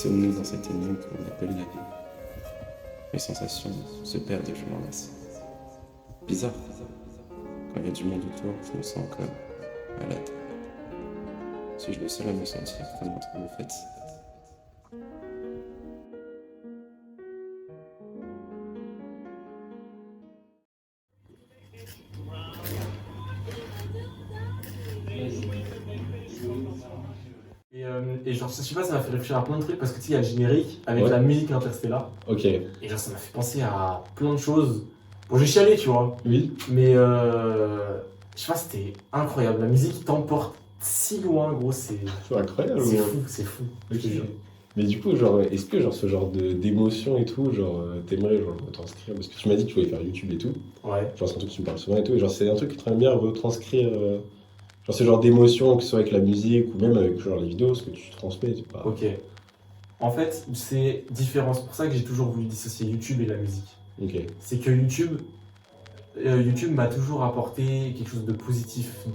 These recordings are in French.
Sommes-nous dans cette énigme qu'on appelle la vie? Mes sensations se perdent et je m'en lasse. Bizarre. Quand il y a du monde autour, je me sens comme malade. Suis-je le seul à me sentir comme entre vous faites? Et genre, je sais pas, ça m'a fait réfléchir à plein de trucs parce que tu sais, il y a le générique avec Ouais. la musique Interstellar. Ok. Et genre, ça m'a fait penser à plein de choses. Bon, j'ai chialé, tu vois. Oui. Mais je sais pas, c'était incroyable. La musique t'emporte si loin, gros. C'est C'est incroyable. c'est ouais. fou, c'est fou. Ok. Je te jure. Mais du coup, genre, est-ce que genre ce genre d'émotion et tout, genre, t'aimerais genre retranscrire? Parce que tu m'as dit que tu voulais faire YouTube et tout. Ouais. Genre, c'est un truc que tu me parles souvent et tout. Et genre, c'est un truc que tu aimerais bien retranscrire. Genre, ce genre d'émotion, que ce soit avec la musique ou même avec genre les vidéos, ce que tu transmets, c'est pas. Ok. En fait, c'est différent. C'est pour ça que j'ai toujours voulu dissocier YouTube et la musique. Ok. C'est que YouTube m'a toujours apporté quelque chose de positif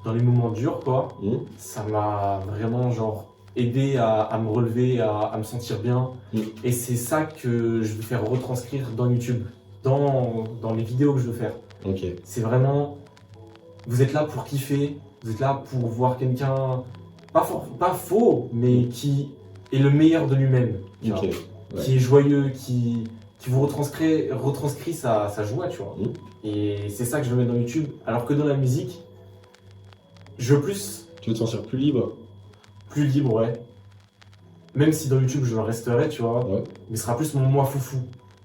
dans les moments durs, quoi. Mmh. Ça m'a vraiment genre aidé à me relever, à me sentir bien. Mm. Et c'est ça que je veux faire retranscrire dans YouTube, dans les vidéos que je veux faire. Ok. C'est vraiment, vous êtes là pour kiffer, vous êtes là pour voir quelqu'un, pas faux, mais qui est le meilleur de lui-même, tu vois. Ok. Ouais. Qui est joyeux, qui vous retranscrit sa joie, tu vois. Mm. Et c'est ça que je veux mettre dans YouTube. Alors que dans la musique, je veux Tu veux te sentir plus libre? plus libre, ouais. Même si dans YouTube, je le resterai, tu vois. Ouais. Mais ce sera plus mon moi foufou.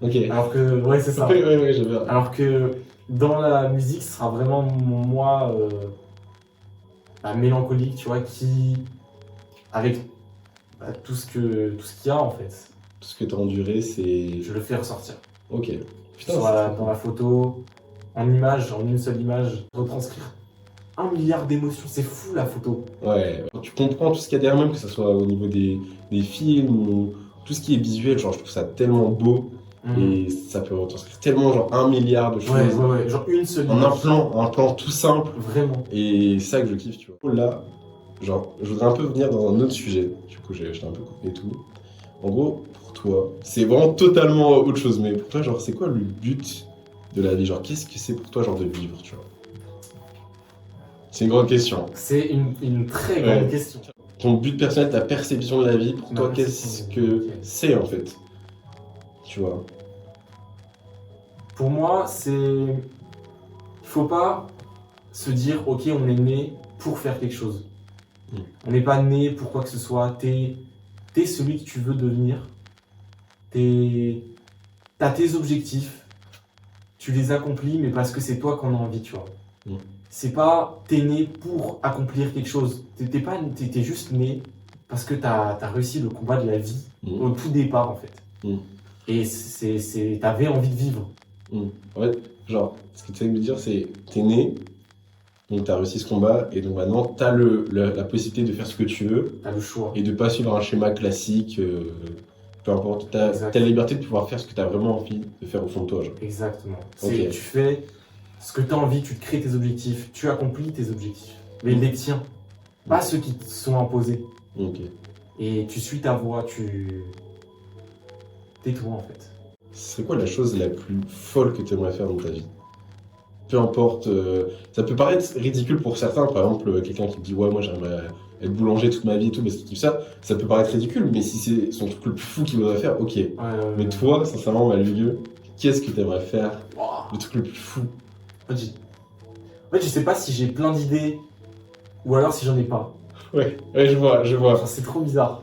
Ok. Alors que, ouais, c'est ça. Ouais, j'avais. Alors que dans la musique, ce sera vraiment mon moi mélancolique, tu vois, qui. Avec tout ce qu'il y a, en fait. Tout ce que t'as enduré, c'est. Je le fais ressortir. Ok. Putain, Dans la photo, en image, en une seule image, retranscrire 1 milliard d'émotions. C'est fou la photo. Ouais, tu comprends tout ce qu'il y a derrière même, que ce soit au niveau des films ou tout ce qui est visuel, genre je trouve ça tellement beau et ça peut retranscrire tellement genre 1 milliard de choses Ouais. Genre une seule en image. un plan tout simple Vraiment. et c'est ça que je kiffe, tu vois. Là, genre, je voudrais un peu venir dans un autre sujet, du coup j'ai un peu coupé et tout. En gros, pour toi, c'est vraiment totalement autre chose, mais pour toi, genre, c'est quoi le but de la vie? Genre, qu'est-ce que c'est pour toi, genre, de vivre, tu vois? C'est une grande question. C'est une très grande Ouais. question. Ton but personnel, ta perception de la vie, pour Ma toi, perception qu'est-ce de la vie, que ok. c'est en fait? Tu vois? Pour moi, c'est. Il faut pas se dire, ok, on est né pour faire quelque chose. Mm. On n'est pas né pour quoi que ce soit. T'es celui que tu veux devenir. T'as tes objectifs. Tu les accomplis, mais parce que c'est toi qu'on a envie, tu vois. Mm. C'est pas t'es né pour accomplir quelque chose. T'es juste né parce que t'as réussi le combat de la vie Mm. au tout départ, en fait. Mm. Et t'avais envie de vivre. En fait, genre, ce que tu essaies de me dire, c'est t'es né, donc t'as réussi ce combat, et donc maintenant t'as la possibilité de faire ce que tu veux T'as le choix. et de pas suivre un schéma classique, peu importe. T'as Exact. la liberté de pouvoir faire ce que t'as vraiment envie de faire au fond de toi, genre. Exactement. Ok. Tu fais ce que tu as envie, tu te crées tes objectifs, tu accomplis tes objectifs. Mais les tiens, pas ceux qui te sont imposés. Ok. Et tu suis ta voie, tais-toi en fait. C'est quoi la chose la plus folle que tu aimerais faire dans ta vie? Peu importe, ça peut paraître ridicule pour certains, par exemple, quelqu'un qui me dit ouais, moi j'aimerais être boulanger toute ma vie et tout, mais c'est ça peut paraître ridicule, mais si c'est son truc le plus fou qu'il voudrait faire, ok. Mais toi, sincèrement, Malugueux, qu'est-ce que tu aimerais faire? Ouah. Le truc le plus fou? En fait, je sais pas si j'ai plein d'idées ou alors si j'en ai pas. Ouais, je vois. Genre, c'est trop bizarre.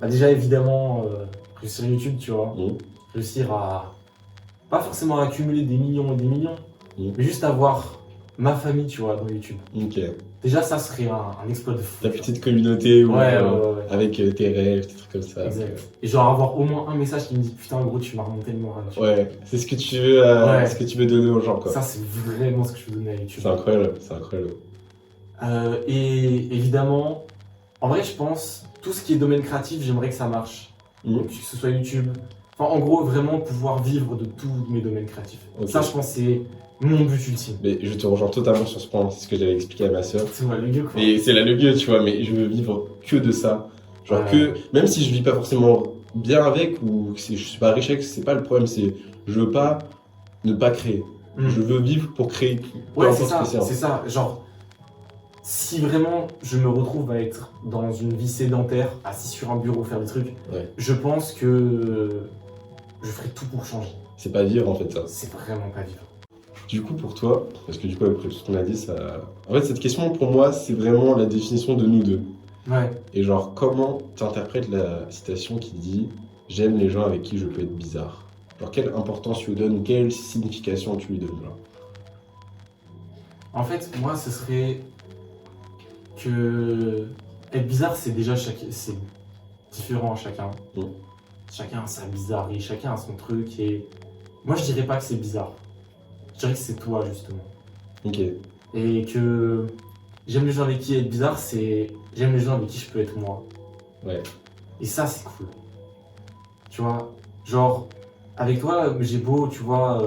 Bah, déjà, évidemment, réussir YouTube, tu vois. Mmh. Réussir à. Pas forcément à accumuler des millions et des millions, Mmh. mais juste avoir ma famille, tu vois, dans YouTube. Ok. Déjà, ça serait un exploit de fou. Ta tu vois. petite communauté ou, Ouais. avec tes rêves, des trucs comme ça. Exact. Et genre avoir au moins un message qui me dit putain gros tu m'as remonté le moral. tu vois. Ouais, c'est ce que tu veux, Ouais. ce que tu veux donner aux gens, quoi. Ça c'est vraiment ce que je veux donner à YouTube. C'est incroyable. Et évidemment, en vrai je pense, tout ce qui est domaine créatif, j'aimerais que ça marche. Mmh. Donc, que ce soit YouTube. Enfin en gros vraiment pouvoir vivre de tous mes domaines créatifs. Ok. Ça je pense c'est mon but ultime. Mais je te rejoins totalement sur ce point, c'est ce que j'avais expliqué à ma sœur. C'est moi le gueux quoi. Et c'est la le mieux, tu vois, mais je veux vivre que de ça. Genre que, même si je vis pas forcément bien avec ou que je suis pas riche avec, c'est pas le problème, c'est je veux pas ne pas créer. Je veux vivre pour créer. peu Ouais, c'est importe ça, ce que c'est ça. Genre, si vraiment je me retrouve à être dans une vie sédentaire, assis sur un bureau, faire des trucs, Ouais. je pense que je ferai tout pour changer. C'est pas vivre en fait ça. C'est vraiment pas vivre. Du coup pour toi, parce que du coup après tout ce qu'on a dit, ça. En fait cette question pour moi c'est vraiment la définition de nous deux. Ouais. Et genre comment tu interprètes la citation qui dit j'aime les gens avec qui je peux être bizarre. Genre quelle importance tu lui donnes, quelle signification tu lui donnes genre. En fait, moi, ce serait que être bizarre, c'est déjà c'est différent à chacun. Mm. Chacun a sa bizarrerie, chacun a son truc. Et moi, je dirais pas que c'est bizarre. Je dirais que c'est toi, justement. Ok. Et que j'aime les gens avec qui être bizarre, c'est j'aime les gens avec qui je peux être moi. Ouais. Et ça, c'est cool. Tu vois, genre, avec toi, j'ai beau, tu vois,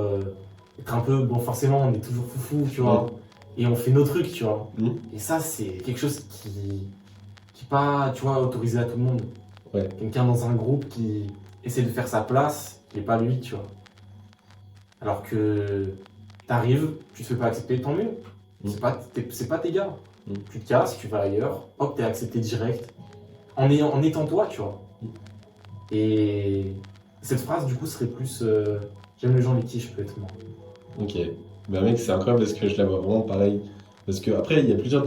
être un peu, bon, forcément, on est toujours foufou, tu vois. Ouais. Et on fait nos trucs, tu vois. Mm. Et ça, c'est quelque chose qui pas, tu vois, autorisé à tout le monde. Ouais. Quelqu'un dans un groupe qui essaie de faire sa place, qui n'est pas lui, tu vois. Alors que t'arrives, tu te fais pas accepter, tant mieux. Mm. C'est pas tes gars. Mm. Tu te casses, tu vas ailleurs, hop, t'es accepté direct. En étant toi, tu vois. Mm. Et cette phrase, du coup, serait plus j'aime les gens avec qui je peux être moi. Ok. Bah mec, c'est incroyable parce que je la vois vraiment pareil. Parce que après, il y a plusieurs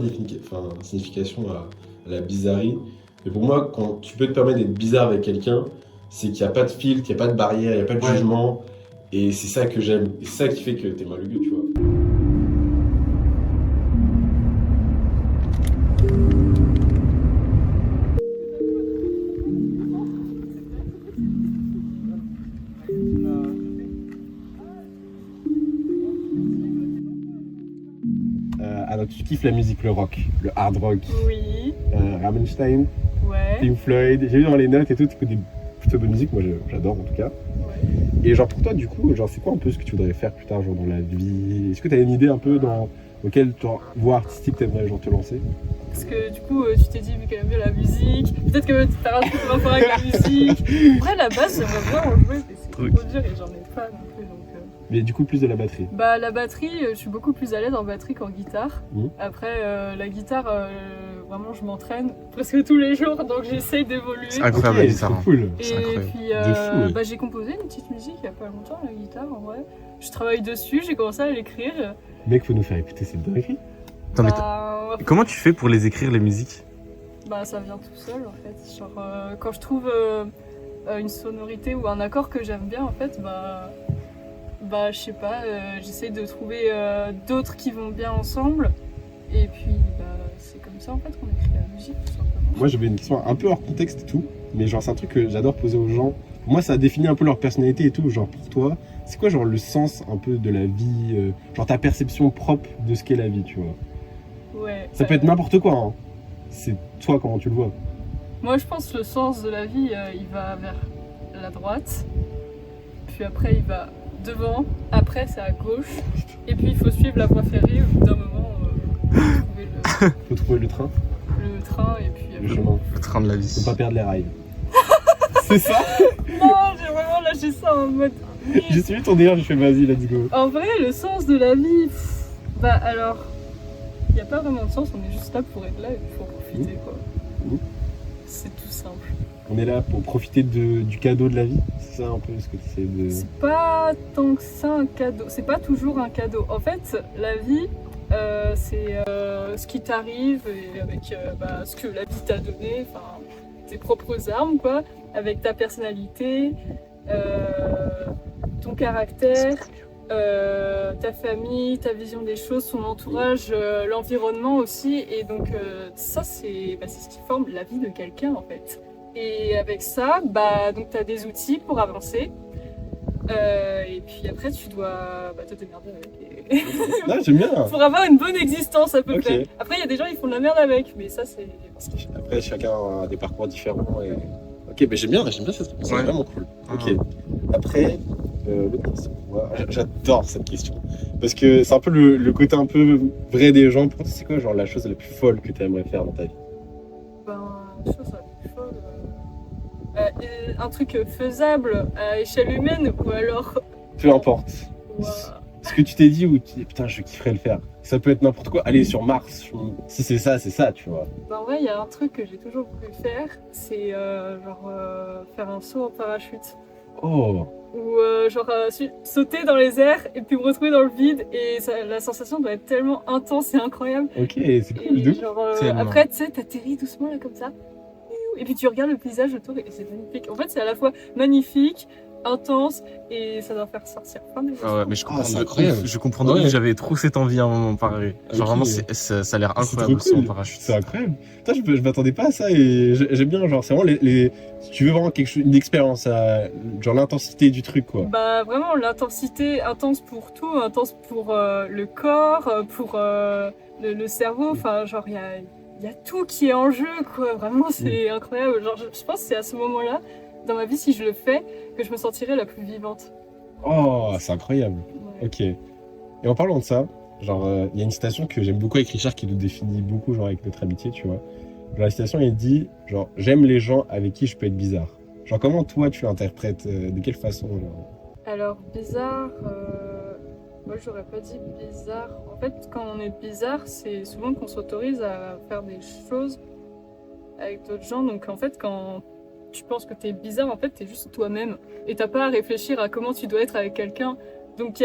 significations à la bizarrerie. Mais pour moi, quand tu peux te permettre d'être bizarre avec quelqu'un, c'est qu'il n'y a pas de filtre, il n'y a pas de barrière, il n'y a pas de Ouais. jugement. Et c'est ça que j'aime. Et c'est ça qui fait que t'es malugueux, tu vois. Alors tu kiffes la musique, le rock, le hard rock, Oui, Rammstein, ouais, Pink Floyd, j'ai vu dans les notes et tout, tu écoutes des plutôt bonne musique, moi j'adore en tout cas. ouais. Et genre pour toi du coup, genre c'est quoi un peu ce que tu voudrais faire plus tard genre dans la vie? Est-ce que tu as une idée un peu dans quelle voie artistique t'aimerais genre te lancer? Parce que du coup, tu t'es dit, vu qu'elle aime bien la musique, peut-être que t'as un truc en rapport avec la musique. Après, la basse, j'aimerais bien en jouer, mais c'est trop Oui. dur et j'en ai pas non plus. Donc, Mais du coup plus de la batterie. Bah, la batterie, je suis beaucoup plus à l'aise en batterie qu'en guitare. Mhm. Après, la guitare, vraiment, je m'entraîne presque tous les jours, donc j'essaye d'évoluer. C'est incroyable la guitare. c'est Hein. cool. Et c'est incroyable. puis, De fou, ouais. bah, j'ai composé une petite musique il y a pas longtemps, la guitare, en vrai. Je travaille dessus, j'ai commencé à l'écrire. Mec, faut nous faire écouter cette dinguerie. Attends, mais Bah, comment tu fais pour les écrire, les musiques? Bah ça vient tout seul en fait. Genre quand je trouve une sonorité ou un accord que j'aime bien en fait, bah je sais pas, j'essaie de trouver d'autres qui vont bien ensemble. Et puis bah c'est comme ça en fait qu'on écrit la musique tout simplement. Moi j'avais une question un peu hors contexte et tout, mais genre c'est un truc que j'adore poser aux gens. Pour moi ça définit un peu leur personnalité et tout, genre pour toi, c'est quoi genre le sens un peu de la vie, genre ta perception propre de ce qu'est la vie, tu vois? Ouais. Ça peut être n'importe quoi, hein. C'est toi comment tu le vois. Moi je pense que le sens de la vie il va vers la droite, puis après il va devant, après c'est à gauche, et puis il faut suivre la voie ferrée au bout d'un moment trouver Faut trouver le train, le train et puis le chemin. Le train de la Faut vie. pas perdre les rails. C'est ça? Non, j'ai vraiment lâché ça en mode. oui. J'ai suivi ton délire, j'ai fait vas-y, let's go. En vrai, le sens de la vie, bah alors, il n'y a pas vraiment de sens, on est juste là pour être là et pour profiter quoi. Mmh. C'est tout simple. On est là pour profiter du cadeau de la vie, c'est ça un peu ce que tu essaies de... C'est pas tant que ça un cadeau, c'est pas toujours un cadeau. En fait, la vie, c'est ce qui t'arrive et avec ce que la vie t'a donné, enfin tes propres armes quoi, avec ta personnalité, ton caractère. Ta famille, ta vision des choses, son entourage, l'environnement aussi. Et donc ça, c'est ce qui forme la vie de quelqu'un en fait. Et avec ça, donc tu as des outils pour avancer. Et puis après, tu dois te démerder avec. Ah, j'aime bien. Pour avoir une bonne existence à peu Ok. près. Après, il y a des gens, ils font de la merde avec, mais ça, c'est... Après, chacun a des parcours différents. Et... Ok, mais j'aime bien cette réponse, c'est Ouais. vraiment cool. Ok. Ouais. Après, l'autre question. Moi, j'adore cette question. Parce que c'est un peu le côté un peu vrai des gens. Pour toi, c'est quoi genre la chose la plus folle que tu aimerais faire dans ta vie? La chose la plus folle... un truc faisable à échelle humaine ou alors... Peu importe. Ouah. Ce que tu t'es dit ou tu dis putain, je kifferais le faire. Ça peut être n'importe quoi. Aller sur Mars. Si c'est ça, tu vois. Bah, en vrai, il y a un truc que j'ai toujours voulu faire, c'est faire un saut en parachute. Oh. Ou sauter dans les airs et puis me retrouver dans le vide et la sensation doit être tellement intense et incroyable. Ok, c'est cool. Et De... Tellement. après, tu sais, t'atterris doucement là comme ça. Et puis tu regardes le paysage autour et c'est magnifique. En fait, c'est à la fois magnifique, intense et ça doit faire sortir plein d'émotions. Ah ouais, mais je comprends, c'est incroyable. je comprends de Ouais. ouf, j'avais trop cette envie à un moment pareil. Genre Ok. vraiment, ça a l'air C'est incroyable trop aussi en cool. parachute. C'est incroyable. Putain, je m'attendais pas à ça et j'aime bien. Genre, c'est vraiment si tu veux vraiment quelque chose, une expérience, genre l'intensité du truc, quoi. Bah vraiment l'intensité intense pour tout, intense pour le corps, pour le cerveau, enfin genre il y a tout qui est en jeu quoi, vraiment c'est incroyable. Genre je pense que c'est à ce moment-là dans ma vie si je le fais que je me sentirais la plus vivante. Oh, c'est incroyable. Ouais. Ok. Et en parlant de ça, genre, il y a une citation que j'aime beaucoup avec Richard qui nous définit beaucoup, genre, avec notre amitié, tu vois. Genre, la citation, il dit, genre, j'aime les gens avec qui je peux être bizarre. Genre, comment toi, tu interprètes, de quelle façon, genre... Alors bizarre, moi j'aurais pas dit bizarre. En fait quand on est bizarre c'est souvent qu'on s'autorise à faire des choses avec d'autres gens. Donc en fait quand tu penses que t'es bizarre en fait t'es juste toi-même. Et t'as pas à réfléchir à comment tu dois être avec quelqu'un. Donc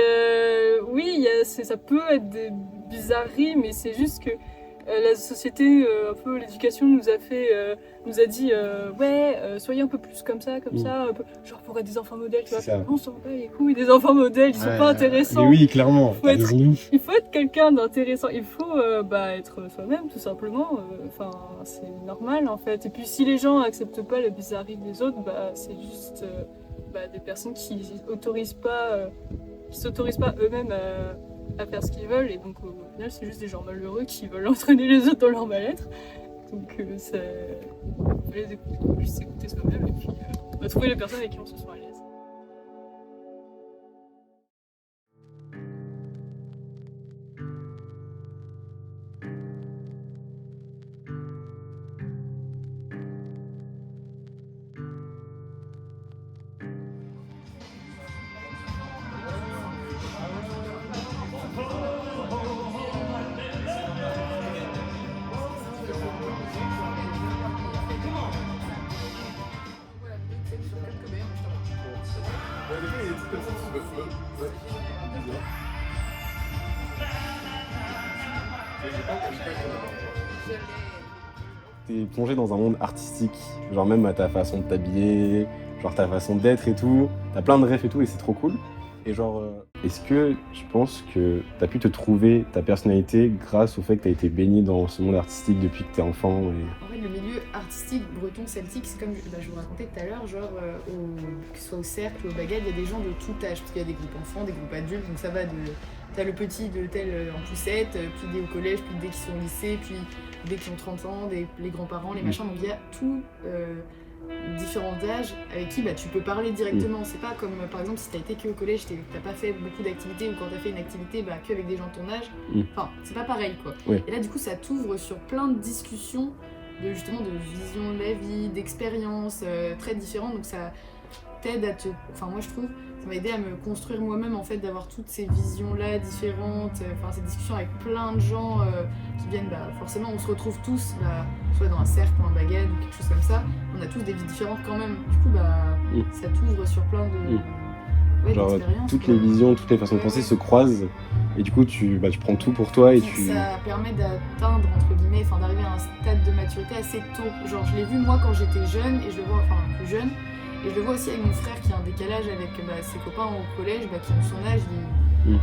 oui ça peut être des bizarreries mais c'est juste que la société, un peu l'éducation nous a dit soyez un peu plus comme ça, un peu, genre pour être des enfants modèles, tu vois. C'est ça. On s'en bat les couilles des enfants modèles, ils sont Ouais. pas Mais intéressants. oui, clairement, Faut t'as être- raison de ouf. Il faut être quelqu'un d'intéressant, il faut être soi-même tout simplement, enfin c'est normal en fait. Et puis si les gens acceptent pas la bizarrerie des autres, bah c'est juste des personnes qui s'autorisent pas eux-mêmes à faire ce qu'ils veulent et donc au final c'est juste des gens malheureux qui veulent entraîner les autres dans leur mal-être. Donc faut les écouter, faut juste s'écouter soi-même et puis trouver les personnes avec qui on se sent à l'aise. T'es plongé dans un monde artistique, genre même à ta façon de t'habiller, genre ta façon d'être et tout. T'as plein de rêves et tout et c'est trop cool. Et genre, est-ce que tu penses que t'as pu te trouver ta personnalité grâce au fait que t'as été baigné dans ce monde artistique depuis que t'es enfant et... En fait, le milieu artistique breton-celtique, c'est comme je vous racontais tout à l'heure, genre, que ce soit au cercle ou au bagad, il y a des gens de tout âge, parce qu'il y a des groupes enfants, des groupes adultes, donc ça va de... T'as le petit de tel en poussette, puis dès au collège, puis dès qu'ils sont au lycée, puis dès qu'ils ont 30 ans, les grands-parents, les machins, donc il y a tout... différents âges avec qui tu peux parler directement. C'est pas comme par exemple si t'as été que au collège, t'as pas fait beaucoup d'activités ou quand t'as fait une activité que avec des gens de ton âge. Enfin, c'est pas pareil quoi. Ouais. Et là du coup ça t'ouvre sur plein de discussions de justement de vision de la vie, d'expériences très différentes. Donc ça t'aide à te. Enfin moi je trouve ça m'a aidé à me construire moi-même en fait d'avoir toutes ces visions là différentes. Enfin ces discussions avec plein de gens qui viennent forcément on se retrouve tous soit dans un cercle ou un bagad ou quelque chose comme ça. On a tous des vies différentes quand même. Du coup ça t'ouvre sur plein de Genre d'expériences. toutes quoi. les visions, toutes les façons de penser se croisent et du coup tu prends tout pour toi et Puis tu... ça permet d'atteindre, entre guillemets, d'arriver à un stade de maturité assez tôt. Genre, je l'ai vu moi quand j'étais jeune, et je le vois, plus jeune, et je le vois aussi avec mon frère qui a un décalage avec ses copains au collège, qui ont son âge. Bon,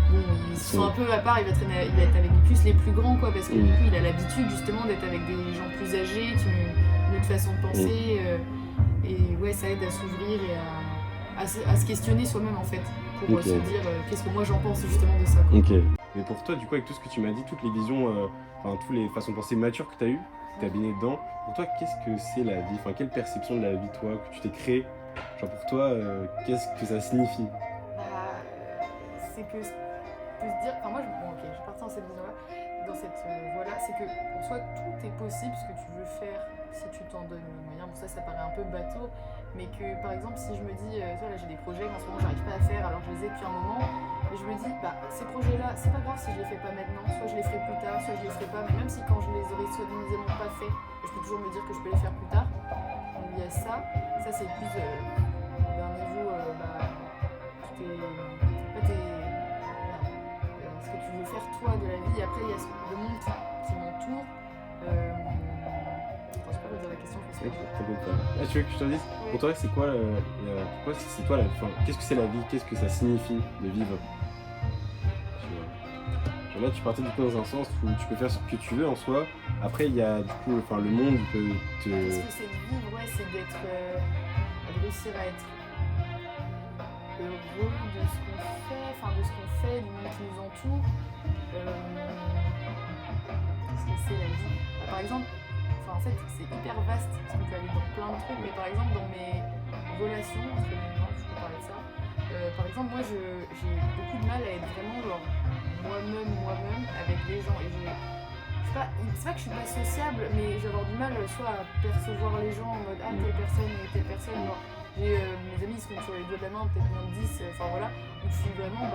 ils sont un peu à part, il va être avec plus les plus grands, quoi, parce que du coup, il a l'habitude justement d'être avec des gens plus âgés, qui ont une autre façon de penser, et ouais, ça aide à s'ouvrir et à se questionner soi-même en fait, pour se dire qu'est-ce que moi j'en pense justement de ça. Quoi. Ok. Mais pour toi, du coup, avec tout ce que tu m'as dit, toutes les visions, toutes les façons de penser matures que tu as eues, que tu as baigné dedans, pour toi, qu'est-ce que c'est la vie? Enfin, quelle perception de la vie, toi, que tu t'es créée? Genre, pour toi, qu'est-ce que ça signifie? C'est que peut se dire, moi, je vais partir dans cette vision-là, dans cette voie-là, c'est que pour soi, tout est possible ce que tu veux faire si tu t'en donnes les moyens. Bon, ça paraît un peu bateau, mais que par exemple si je me dis, tu vois, là j'ai des projets qu'en ce moment j'arrive pas à faire alors que je les ai depuis un moment, mais je me dis, bah ces projets-là, c'est pas grave si je les fais pas maintenant, soit je les ferai plus tard, soit je les ferai pas, mais même si quand je les aurai soi-disant pas fait, je peux toujours me dire que je peux les faire plus tard. Donc il y a ça c'est plus d'un niveau, ce que tu veux faire toi de la vie, et après il y a le monde qui m'entoure. Je sais pas redire la question. Ok, t'inquiète pas. Ah, tu veux que je te dise? Ouais. Pour toi, c'est quoi, pourquoi c'est toi qu'est-ce que c'est la vie? Qu'est-ce que ça signifie de vivre? Tu vois. Genre là, tu partais du coup dans un sens où tu peux faire ce que tu veux en soi. Après, il y a du coup, le monde peut te. Qu'est-ce que c'est de vivre? Ouais, c'est d'être, de réussir à être heureux de ce qu'on fait, du monde qui nous entoure. Qu'est-ce que c'est la vie? Par exemple, en fait, c'est hyper vaste, parce qu'on peut aller dans plein de trucs, mais par exemple, dans mes relations, entre les gens, je peux parler de ça. Par exemple, moi, j'ai beaucoup de mal à être vraiment genre moi-même avec les gens. Et c'est pas que je suis pas sociable, mais je vais avoir du mal soit à percevoir les gens en mode telle personne et telle personne. Genre, j'ai mes amis, ils se comptent sur les doigts de la main, peut-être moins de 10, enfin voilà. Donc je suis vraiment,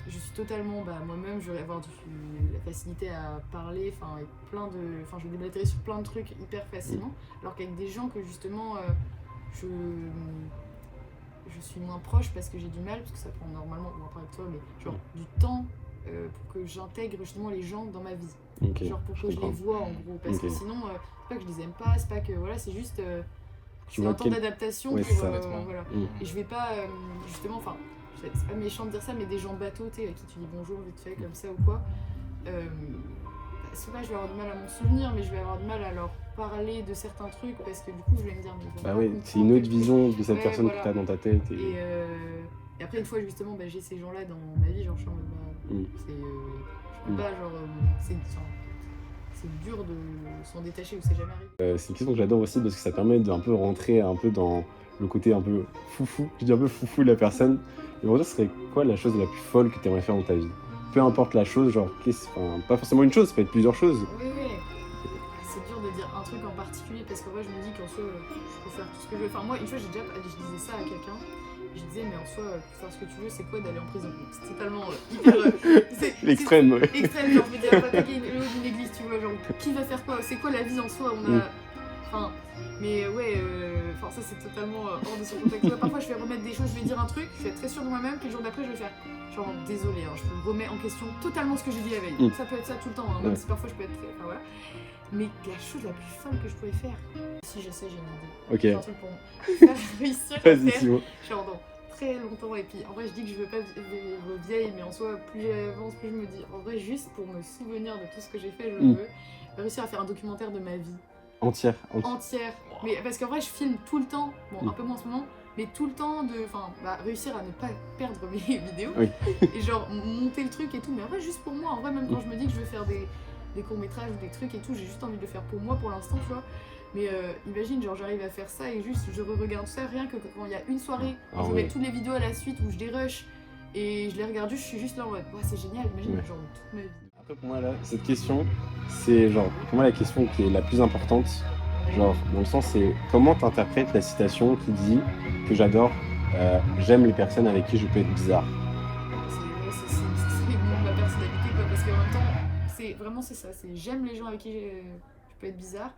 je suis totalement moi-même, je vais avoir la facilité à parler, je vais déblatérer sur plein de trucs hyper facilement, alors qu'avec des gens que justement je suis moins proche parce que j'ai du mal, parce que ça prend normalement, bon après avec toi, mais genre du temps pour que j'intègre justement les gens dans ma vie. Ok, Genre pour que je les comprends. vois en gros, parce que Ok. sinon, c'est pas que je les aime pas, c'est pas que voilà, c'est juste Tu c'est vois un temps d'adaptation Ouais, pour c'est ça. voilà. Mm. Et je vais pas justement, c'est pas méchant de dire ça, mais des gens bateaux, tu sais, à qui tu dis bonjour vite fait comme ça ou quoi, c'est pas je vais avoir du mal à m'en souvenir, mais je vais avoir du mal à leur parler de certains trucs parce que du coup je vais me dire mais ils vont Bah pas oui, comprendre c'est une autre que- vision de cette Ouais, personne voilà. que t'as dans ta tête. Et après une fois justement j'ai ces gens là dans ma vie, genre je suis en mode Mm. c'est je peux Mm. pas genre c'est dur de s'en détacher ou c'est jamais arrivé. C'est une question que j'adore aussi parce que ça permet d'un peu rentrer un peu dans le côté un peu foufou, je dis un peu foufou de la personne. Et pour toi, ce serait quoi la chose la plus folle que tu aimerais faire dans ta vie? Peu importe la chose, genre, pas forcément une chose, ça peut être plusieurs choses. Oui. C'est dur de dire un truc en particulier parce qu'en vrai, je me dis qu'en soi, je peux faire tout ce que je veux. Enfin, moi, une fois, je disais ça à quelqu'un. Je disais, mais en soi, faire ce que tu veux, c'est quoi d'aller en prison? Donc, c'est totalement hyper. L'extrême, ouais. Extrême, genre, je me dis, pas taguer le haut d'une église, tu vois. Genre, qui va faire quoi? C'est quoi la vie en soi? On a. Enfin, mais ouais, ça c'est totalement hors de son contexte. Ouais, parfois je vais remettre des choses, je vais dire un truc, je vais être très sûre de moi-même, puis le jour d'après je vais faire genre désolé, hein, je remets en question totalement ce que j'ai dit la veille. Ça peut être ça tout le temps, hein, même si parfois je peux être très. Enfin voilà. Mais la chose la plus folle que je pourrais faire, si je sais, j'ai une idée. Ok. J'ai un truc pour faire réussir à Vas-y, faire, Simon. genre dans très longtemps. Et puis en vrai, je dis que je veux pas vivre vieille, mais en soi, plus j'avance, plus je me dis, en vrai, juste pour me souvenir de tout ce que j'ai fait, je veux réussir à faire un documentaire de ma vie. Entière. Entière. Mais parce qu'en vrai, je filme tout le temps, bon, un peu moins en ce moment, mais tout le temps réussir à ne pas perdre mes vidéos. Oui. Et genre, monter le truc et tout. Mais en vrai, juste pour moi. En vrai, même quand je me dis que je veux faire des courts-métrages ou des trucs et tout, j'ai juste envie de le faire pour moi pour l'instant, tu vois. Mais imagine, genre, j'arrive à faire ça et juste, je re-regarde ça, rien que quand il y a une soirée, où je mets toutes les vidéos à la suite, où je les rush, et je les regarde juste, je suis juste là en mode, c'est génial, imagine, genre, toute ma vie. Après, pour moi, là, cette question, c'est genre, pour moi, la question qui est la plus importante, genre, dans le sens, c'est comment t'interprètes la citation qui dit que j'adore, j'aime les personnes avec qui je peux être bizarre. C'est ma personnalité, quoi, parce qu'en même temps, c'est ça, c'est j'aime les gens avec qui je peux être bizarre,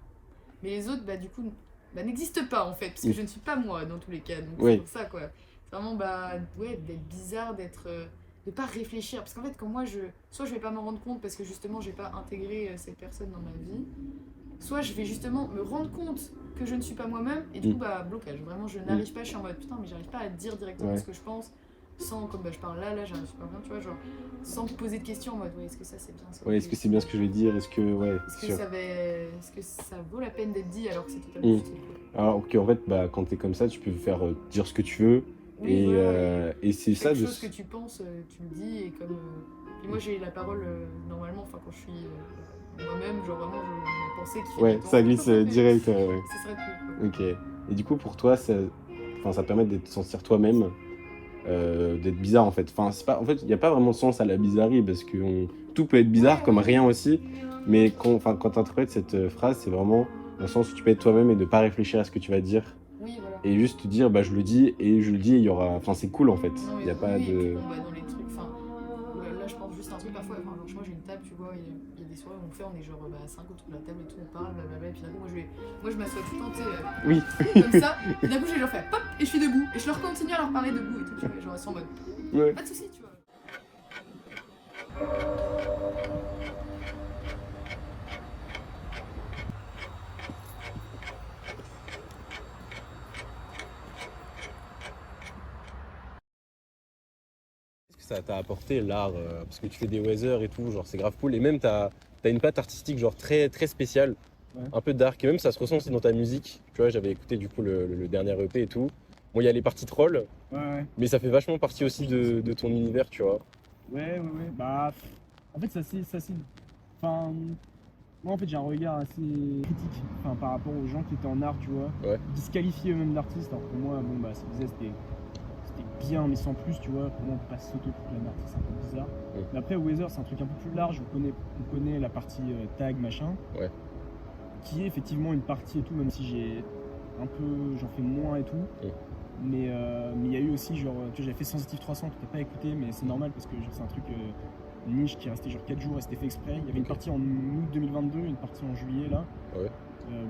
mais les autres, du coup, n'existent pas, en fait, parce que je ne suis pas moi, dans tous les cas, donc c'est pour ça, quoi. C'est vraiment, d'être bizarre, de pas réfléchir, parce qu'en fait, quand moi, soit je vais pas m'en rendre compte, parce que justement, j'ai pas intégré cette personne dans ma vie, soit je vais justement me rendre compte que je ne suis pas moi-même, et du coup, blocage. Vraiment, je n'arrive pas, je suis en mode, putain, mais j'arrive pas à dire directement ce que je pense, sans, comme je parle là, j'arrive super bien, tu vois, genre, sans me poser de questions en mode, est-ce que ça c'est bien ça? Ouais, est-ce que c'est bien ce que je vais dire? Est-ce que, est-ce que ça vaut la peine d'être dit alors que c'est totalement futile, quoi. Alors qu'en fait, quand t'es comme ça, tu peux faire dire ce que tu veux, Oui, et c'est ça. Quelque chose que tu penses, tu le dis, et comme. Et moi j'ai la parole normalement, quand je suis moi-même, genre vraiment, je pensais qu'il fait. Ouais, ça glisse direct. Ça serait cool, quoi. Ok. Et du coup, pour toi, ça permet de te sentir toi-même, d'être bizarre en fait. Enfin, en fait, il n'y a pas vraiment de sens à la bizarrerie parce que tout peut être bizarre comme rien aussi. Mais quand tu interprètes cette phrase, c'est vraiment Dans le sens où tu peux être toi-même et ne pas réfléchir à ce que tu vas dire. Oui, voilà. Et juste te dire, bah je le dis, et je le dis, et il y aura... Enfin, c'est cool en fait. Non, mais Il n'y a pas oui, et puis de... bon, bah, dans les trucs, enfin, là je pense juste un truc parfois, enfin, genre, moi j'ai une table, tu vois, il y a des soirées où on est genre 5 autour de la table et tout, on parle, blablabla, et puis d'un coup, moi je m'assois tout le temps, tu sais, Oui. comme ça, et d'un coup j'ai genre fait pop, et je suis debout, et je leur continue à leur parler debout et tout, tu vois, genre ils sont en mode, Ouais. pas de soucis, tu vois. Qu'est-ce que ça t'a apporté l'art parce que tu fais des weather et tout, genre c'est grave cool. Et même t'as une patte artistique genre très, très spéciale, Ouais. un peu dark. Et même ça se ressent aussi dans ta musique. Tu vois, j'avais écouté du coup le dernier EP et tout. Bon, il y a les parties troll, Ouais. mais ça fait vachement partie aussi de ton univers, tu vois. Ouais. Bah, en fait, enfin, moi, en fait, j'ai un regard assez critique, enfin, par rapport aux gens qui étaient en art, tu vois. Ouais. Qui se qualifiaient eux-mêmes d'artistes. Alors pour moi, bon, bah, ce qu'ils faisaient, c'était bien, mais sans plus, tu vois. Pour moi, on peut pas s'auto-proclamer artiste, c'est un peu bizarre. Ouais. Mais après, Weather, c'est un truc un peu plus large. On connaît la partie tag, machin. Ouais. Qui est effectivement une partie et tout, même si j'en fais moins et tout. Ouais. Mais il y a eu aussi, genre, tu vois, j'avais fait Sensitive 300 que t'as pas écouté, mais c'est normal parce que genre, c'est un truc niche qui est resté genre 4 jours et c'était fait exprès. Il y avait une partie en août 2022, une partie en juillet là. Ouais.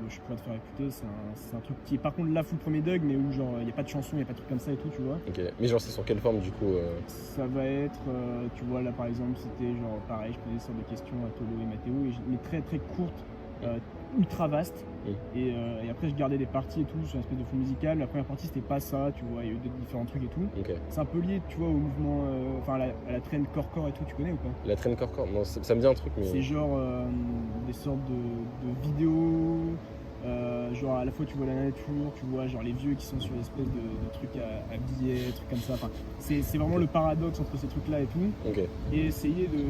Je pourrais te faire écouter, c'est un truc qui est par contre là full premier Doug, mais où genre il n'y a pas de chanson, il n'y a pas de truc comme ça et tout, tu vois. Ok. Mais genre c'est sur quelle forme du coup Ça va être, tu vois, là par exemple, c'était genre pareil, je posais des sortes de questions à Tolo et Mathéo, mais très très courtes, ultra vastes. Et après, je gardais des parties et tout sur une espèce de fond musical. La première partie, c'était pas ça, tu vois, il y a eu différents trucs et tout. Ok. C'est un peu lié, tu vois, au mouvement, enfin à la trend core et tout, tu connais ou pas? La traîne corps, non, ça me dit un truc, mais. C'est genre des sortes de vidéos, genre à la fois tu vois la nature, tu vois genre les vieux qui sont sur l'espèce de trucs à billets, trucs comme ça. Enfin, c'est vraiment le paradoxe entre ces trucs-là et tout. Ok. Et essayer de.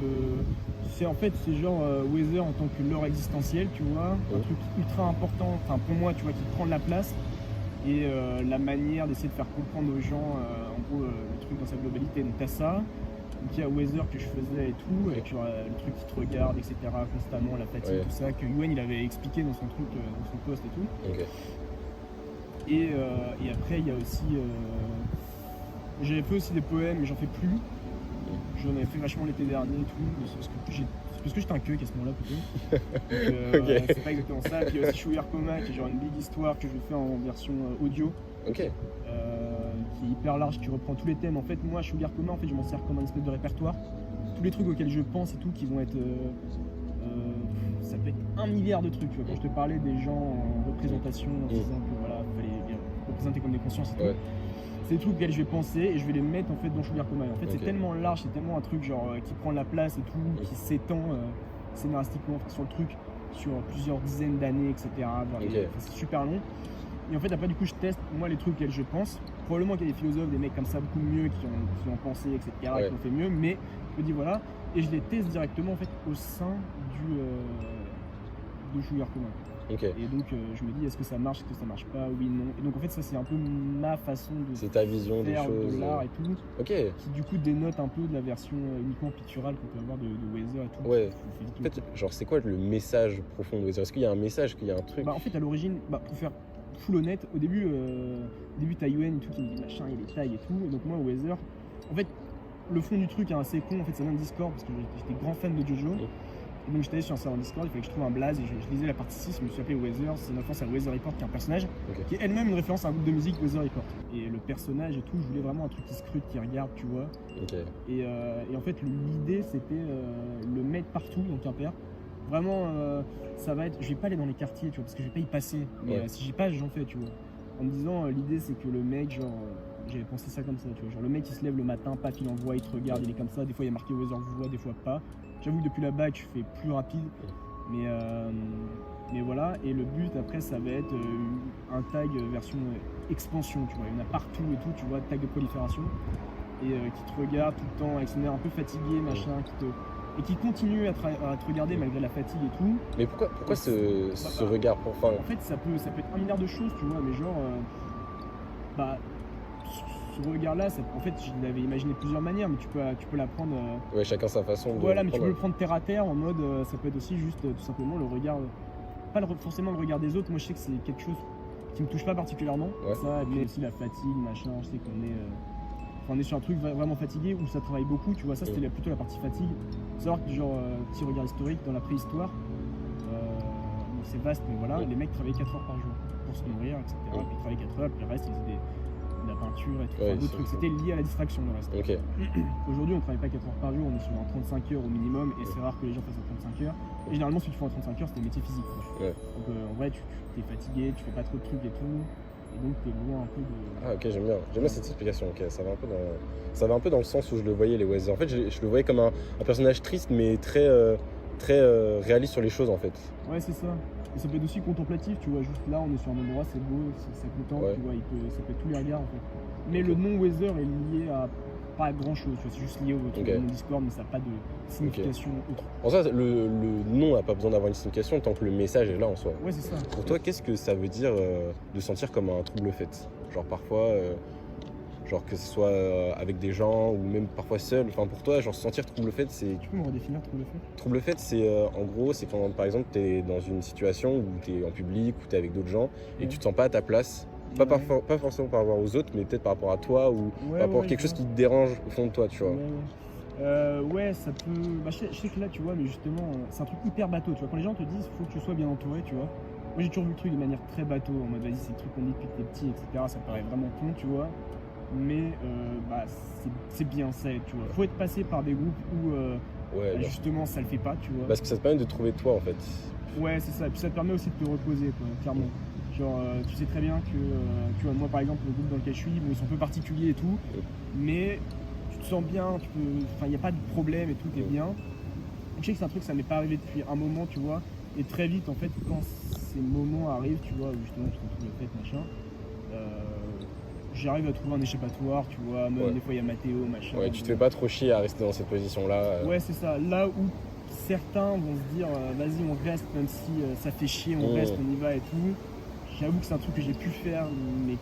C'est genre Weather en tant que lore existentiel, tu vois, un truc ultra important, enfin pour moi, tu vois, qui prend de la place. Et la manière d'essayer de faire comprendre aux gens, en gros, le truc dans sa globalité. Donc t'as ça. Donc il y a Weather que je faisais et tout, avec genre, le truc qui te regarde, etc. constamment, la fatigue, tout ça, que Yuen il avait expliqué dans son truc, dans son post et tout. Ok. Et après il y a aussi. J'avais fait aussi des poèmes, mais j'en fais plus. J'en avais fait vachement l'été dernier et tout, parce que j'étais un queue à ce moment-là plutôt. Donc, Ok. c'est pas exactement ça. Puis il y a aussi Sugar Coma qui est genre une big histoire que je fais en version audio. Ok. Qui est hyper large, qui reprend tous les thèmes. En fait, moi, Sugar Coma, en fait, je m'en sers comme un espèce de répertoire. Tous les trucs auxquels je pense et tout, qui vont être. Ça peut être 1 milliard de trucs. Tu vois, quand je te parlais des gens en représentation, en disant que voilà, fallait les représenter comme des consciences et tout. Ouais. C'est des trucs auxquels je vais penser et je vais les mettre en fait dans Sugar Coma. En fait, c'est tellement large, c'est tellement un truc genre qui prend de la place et tout, qui s'étend scénaristiquement sur le truc, sur plusieurs dizaines d'années, etc. C'est super long. Et en fait, après, du coup, je teste, moi, les trucs auxquels je pense. Probablement qu'il y a des philosophes, des mecs comme ça, beaucoup mieux, qui ont pensé, etc., qui ont fait mieux, mais je me dis voilà, et je les teste directement, en fait, au sein de Sugar Coma. Ok. Et donc, je me dis, est-ce que ça marche, est-ce que ça marche pas, oui, non. Et donc, en fait, ça, c'est un peu ma façon de C'est ta vision des faire choses. de l'art et tout, Ok. qui, du coup, dénote un peu de la version uniquement picturale qu'on peut avoir de Weather et tout. Ouais. En fait, genre, c'est quoi le message profond de Weather? Est-ce qu'il y a un message, qu'il y a un truc? Bah, en fait, à l'origine, pour faire full honnête, au début t'as Yuen et tout qui me dit machin, il est taille et tout. Et donc, moi, Weather, en fait, le fond du truc est assez con. En fait, ça vient de Discord parce que j'étais grand fan de Jojo. Et donc, j'étais allé sur un serveur Discord, il fallait que je trouve un blaze et je lisais la partie 6. Je me suis appelé Weather, c'est une référence à Weather Report qui est un personnage qui est elle-même une référence à un groupe de musique Weather Report. Et le personnage et tout, je voulais vraiment un truc qui scrute, qui regarde, tu vois. Et en fait, l'idée c'était le mettre partout dans Quimper. Vraiment, ça va être. Je vais pas aller dans les quartiers, tu vois, parce que je vais pas y passer. Mais si j'y passe, j'en fais, tu vois. En me disant, l'idée c'est que le mec, genre. J'avais pensé ça comme ça, tu vois. Genre, le mec il se lève le matin, paf, il envoie, il te regarde, il est comme ça. Des fois, il y a marqué Weather vous voit, des fois pas. J'avoue que depuis la bac, je fais plus rapide. Mais voilà. Et le but après, ça va être un tag version expansion, tu vois. Il y en a partout et tout, tu vois, tag de prolifération. Et qui te regarde tout le temps avec son air un peu fatigué, machin, et qui continue à te regarder malgré la fatigue et tout. Mais pourquoi ce regard profond? En fait, ça peut être 1 milliard de choses, tu vois, mais genre, ce regard-là, en fait, je l'avais imaginé de plusieurs manières, mais tu peux l'apprendre. Ouais, chacun sa façon. Voilà, mais tu peux le prendre terre à terre en mode, ça peut être aussi juste tout simplement le regard pas forcément le regard des autres. Moi, je sais que c'est quelque chose qui me touche pas particulièrement. Ouais. Ça, mais aussi la fatigue, machin. Je sais qu'on est, on est sur un truc vraiment fatigué où ça travaille beaucoup. Tu vois, ça, c'était plutôt la partie fatigue. Faut savoir que, genre, petit regard historique, dans la préhistoire, bon, c'est vaste, mais voilà, les mecs travaillaient 4 heures par jour pour se nourrir, etc. Ils travaillaient 4 heures, puis le reste, ils faisaient de la peinture et tout, d'autres trucs. C'était lié à la distraction, le reste. Ok. Aujourd'hui, on ne travaille pas 4 heures par jour, on est sur un 35 heures au minimum, et c'est rare que les gens fassent un 35 heures. Et généralement, ceux qui font un 35 heures, c'est des métiers physiques. Ouais. Donc, en vrai, tu es fatigué, tu fais pas trop de trucs et tout, et donc tu es loin un peu de. Ah ok, j'aime bien cette explication. Ok, ça va un peu dans le sens où je le voyais les Weezer. En fait, je le voyais comme un personnage triste, mais très réaliste sur les choses en fait. Ouais, c'est ça. Et ça peut être aussi contemplatif, tu vois, juste là, on est sur un endroit, c'est beau, ça contente, tu vois, ça peut être tous les regards en fait. Mais le nom Weezer est lié à pas à grand chose, tu vois, c'est juste lié au nom Discord, mais ça n'a pas de signification autre. En soi, le nom n'a pas besoin d'avoir une signification tant que le message est là en soi. Ouais, c'est ça. Pour toi, qu'est-ce que ça veut dire de sentir comme un trouble fait? Genre parfois, genre que ce soit avec des gens ou même parfois seul. Enfin pour toi, genre se sentir trouble fait, c'est... Tu peux me redéfinir trouble fait? Trouble fait, c'est en gros, c'est quand par exemple tu es dans une situation où tu es en public, où tu es avec d'autres gens et que tu te sens pas à ta place. Pas forcément par rapport aux autres, mais peut-être par rapport à toi ou par rapport à quelque chose qui te dérange au fond de toi, tu vois. Ouais, ça peut. Bah, je sais que là, tu vois, mais justement, c'est un truc hyper bateau, tu vois. Quand les gens te disent faut que tu sois bien entouré, tu vois. Moi, j'ai toujours vu le truc de manière très bateau, en mode vas-y, c'est le truc qu'on dit depuis que t'es petit, etc. Ça paraît vraiment con, tu vois. Mais bah, c'est bien ça, tu vois. Faut être passé par des groupes où justement ça le fait pas, tu vois. Parce que ça te permet de trouver toi en fait. Ouais, c'est ça. Et puis ça te permet aussi de te reposer, quoi, clairement. Genre, tu sais très bien que, tu vois, moi par exemple, le groupe dans lequel je suis, bon, ils sont un peu particuliers et tout, mais tu te sens bien, il n'y a pas de problème et tout est bien. Je sais que c'est un truc, ça m'est pas arrivé depuis un moment, tu vois, et très vite, en fait, quand ces moments arrivent, tu vois, où justement tu te retrouves le fait, machin, j'arrive à trouver un échappatoire, tu vois, même des fois il y a Mathéo, machin. Ouais, tu te fais pas trop chier à rester dans cette position-là. Ouais, c'est ça. Là où certains vont se dire, vas-y, on reste, même si ça fait chier, on reste, on y va et tout. J'avoue que c'est un truc que j'ai pu faire, mais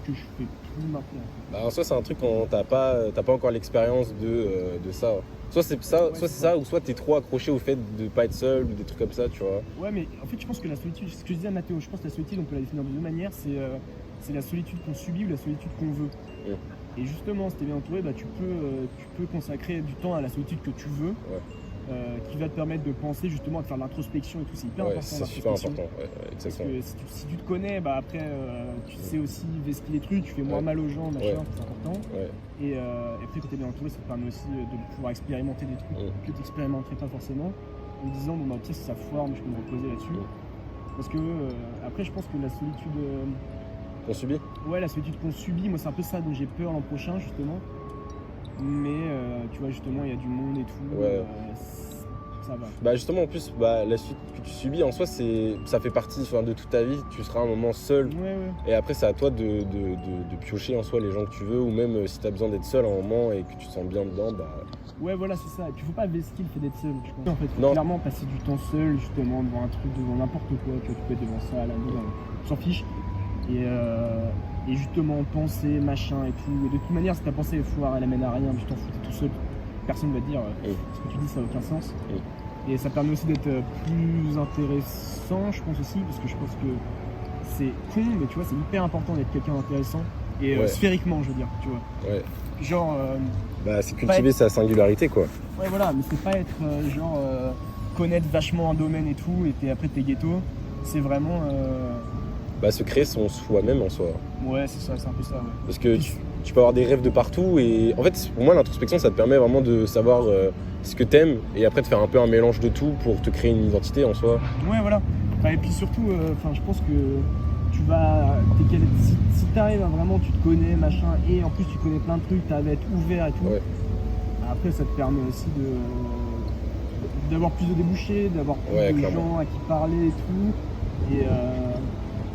que je fais plus maintenant. Bah, en soi, c'est un truc quand t'as pas encore l'expérience de ça. Soit c'est ça, soit c'est ça, ou soit t'es trop accroché au fait de pas être seul ou des trucs comme ça, tu vois. Ouais, mais en fait, je pense que la solitude, c'est ce que je disais à Mathéo, je pense que la solitude, on peut la définir de deux manières. C'est la solitude qu'on subit ou la solitude qu'on veut. Et justement, si t'es bien entouré, bah, tu peux consacrer du temps à la solitude que tu veux. Qui va te permettre de penser justement à faire de l'introspection et tout, c'est hyper important. C'est super important, exactement. Parce que si tu te connais, bah après tu sais aussi vesquer les trucs, tu fais moins mal aux gens, machin, c'est important. Et après quand t'es bien entouré, ça te permet aussi de pouvoir expérimenter des trucs que tu n'expérimenterais pas forcément, en te disant bon bah peut-être si ça foire, mais je peux me reposer là-dessus. Parce que après je pense que la solitude qu'on subit. Ouais, la solitude qu'on subit, moi c'est un peu ça dont j'ai peur l'an prochain justement. Mais tu vois justement il y a du monde et tout, ça va. Bah justement en plus la suite que tu subis en soi ça fait partie de toute ta vie, tu seras un moment seul et après c'est à toi de piocher en soi les gens que tu veux ou même si tu as besoin d'être seul à un moment et que tu te sens bien dedans ouais voilà c'est ça, et puis faut pas vesquer le fait d'être seul je pense. En fait faut clairement passer du temps seul justement devant un truc, devant n'importe quoi, tu peux être devant ça à la maison, on s'en fiche. Et justement penser machin et tout, et de toute manière si ta pensée est foire elle amène à rien, tu t'en fous, t'es tout seul, personne va dire ce que tu dis ça n'a aucun sens. Et ça permet aussi d'être plus intéressant je pense aussi, parce que je pense que c'est con mais tu vois c'est hyper important d'être quelqu'un d'intéressant et sphériquement je veux dire, tu vois. Genre c'est cultiver sa singularité quoi. Ouais voilà, mais c'est pas être connaître vachement un domaine et tout et après t'es ghetto, c'est vraiment se créer son soi-même en soi. Ouais, c'est ça, c'est un peu ça, ouais. Parce que tu peux avoir des rêves de partout et en fait, pour moi, l'introspection, ça te permet vraiment de savoir ce que t'aimes et après de faire un peu un mélange de tout pour te créer une identité en soi. Ouais, voilà. Et puis surtout, je pense que tu vas... Si t'arrives à vraiment, tu te connais, machin, et en plus tu connais plein de trucs, t'as à être ouvert et tout, après ça te permet aussi d'avoir plus de débouchés, d'avoir plus de gens à qui parler et tout. Et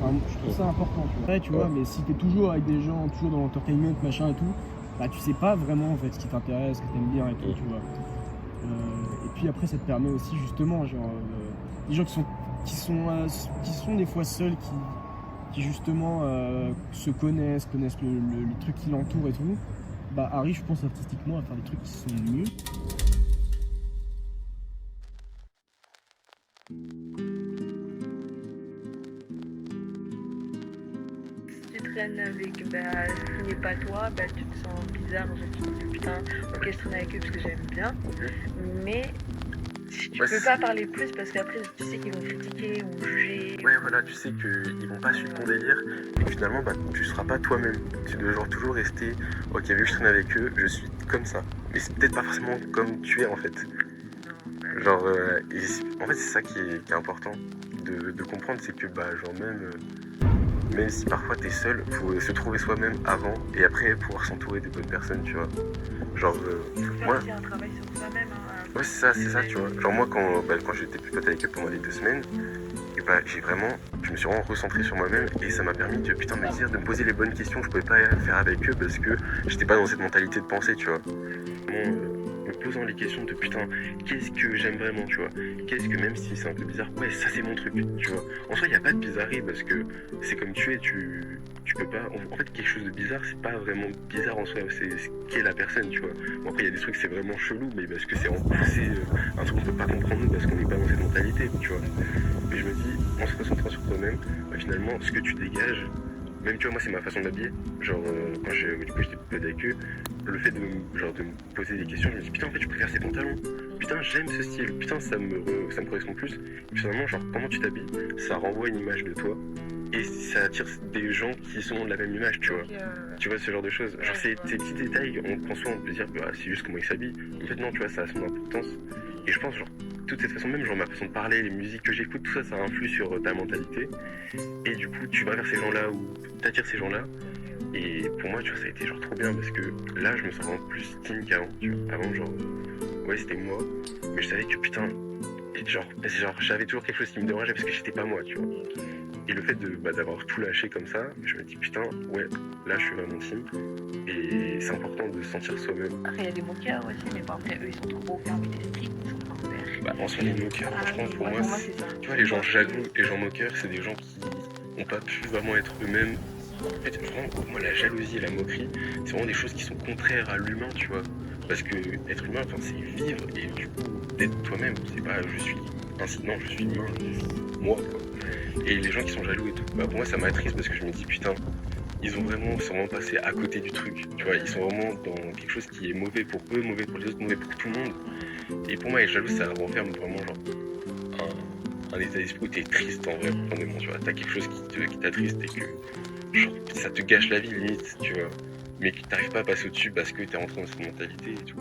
je trouve ça important, tu vois. Tu vois, mais si t'es toujours avec des gens, toujours dans l'entertainment, machin et tout, bah tu sais pas vraiment en fait ce qui t'intéresse, ce que t'aimes bien et tout, tu vois. Et puis après ça te permet aussi justement, les gens qui sont des fois seuls, qui justement se connaissent les trucs qui l'entourent et tout, bah arrivent je pense artistiquement à faire des trucs qui sont mieux. traînes avec ce n'est pas toi, tu te sens bizarre, genre tu te dis putain, ok je traîne avec eux parce que j'aime bien, mais tu peux pas parler plus parce qu'après tu sais qu'ils vont critiquer ou juger. Ouais, voilà, tu sais qu'ils vont pas suivre ton délire et que finalement, tu seras pas toi-même. Tu dois genre toujours rester, ok, vu que je traîne avec eux, je suis comme ça. Mais c'est peut-être pas forcément comme tu es en fait. Genre, en fait, c'est ça qui est important de comprendre, c'est que, genre, même si parfois t'es seul, faut se trouver soi-même avant et après pouvoir s'entourer des bonnes personnes, tu vois. Genre, moi. C'est un travail sur soi-même. Ouais, c'est ça, tu vois. Genre, moi, quand j'étais plus pote avec eux pendant les 2 semaines, et je me suis vraiment recentré sur moi-même et ça m'a permis de me poser les bonnes questions que je pouvais pas faire avec eux parce que j'étais pas dans cette mentalité de pensée, tu vois. Vraiment, me posant les questions de putain, qu'est-ce que j'aime vraiment, tu vois. Qu'est-ce que, même si c'est un peu bizarre, ouais, ça c'est mon truc, tu vois. En soi, il n'y a pas de bizarrerie parce que c'est comme tu es, tu peux pas. En fait, quelque chose de bizarre, c'est pas vraiment bizarre en soi, c'est ce qu'est la personne, tu vois. Bon, après, il y a des trucs, c'est vraiment chelou, mais parce que c'est un truc qu'on peut pas comprendre nous parce qu'on n'est pas dans cette mentalité, tu vois. Mais je me dis, en se concentrant sur toi-même, finalement, ce que tu dégages, même tu vois, moi c'est ma façon d'habiller. Genre, quand j'étais pote avec eux, le fait de me poser des questions, je me dis putain, en fait, je préfère ces pantalons. Putain, j'aime ce style. Putain, ça me correspond plus. Et finalement, genre, comment tu t'habilles, ça renvoie une image de toi. Et ça attire des gens qui sont de la même image, tu vois. Tu vois, ce genre de choses. Genre, ces petits détails, on prend soin, on peut dire, c'est juste comment ils s'habillent. En fait, non, tu vois, ça a son importance. Et je pense, genre, toute cette façon, même genre ma façon de parler, les musiques que j'écoute, tout ça, ça influe sur ta mentalité. Et du coup, tu vas vers ces gens-là ou t'attires ces gens-là. Et pour moi, tu vois, ça a été genre trop bien parce que là, je me sens vraiment plus team qu'avant, tu vois. Avant, genre, ouais, c'était moi, mais je savais que putain, genre j'avais toujours quelque chose qui me dérangeait parce que j'étais pas moi, tu vois. Et le fait d'avoir tout lâché comme ça, je me dis putain, ouais, là, je suis vraiment team. Et c'est important de se sentir soi-même. Après, il y a des moqueurs aussi, mais bon, après, eux, ils sont trop fermés d'esprit, ils sont pas ouverts. En soi, les moqueurs, franchement, pour moi, c'est ça. tu vois, les gens jaloux, les gens moqueurs, c'est des gens qui n'ont pas pu vraiment être eux-mêmes. En fait, vraiment, pour moi, la jalousie et la moquerie, c'est vraiment des choses qui sont contraires à l'humain, tu vois. Parce que être humain, c'est vivre et du coup, d'être toi-même. C'est pas je suis ainsi, non, je suis humain, je suis moi, quoi. Et les gens qui sont jaloux et tout, pour moi, ça m'attriste parce que je me dis, putain, ils sont vraiment passés à côté du truc. Tu vois, ils sont vraiment dans quelque chose qui est mauvais pour eux, mauvais pour les autres, mauvais pour tout le monde. Et pour moi, être jaloux, ça renferme vraiment genre un état d'esprit où t'es triste en vrai, profondément, tu vois. T'as quelque chose qui t'attriste et que genre, ça te gâche la vie limite, tu vois. Mais que t'arrives pas à passer au-dessus parce que t'es rentré dans cette mentalité et tout.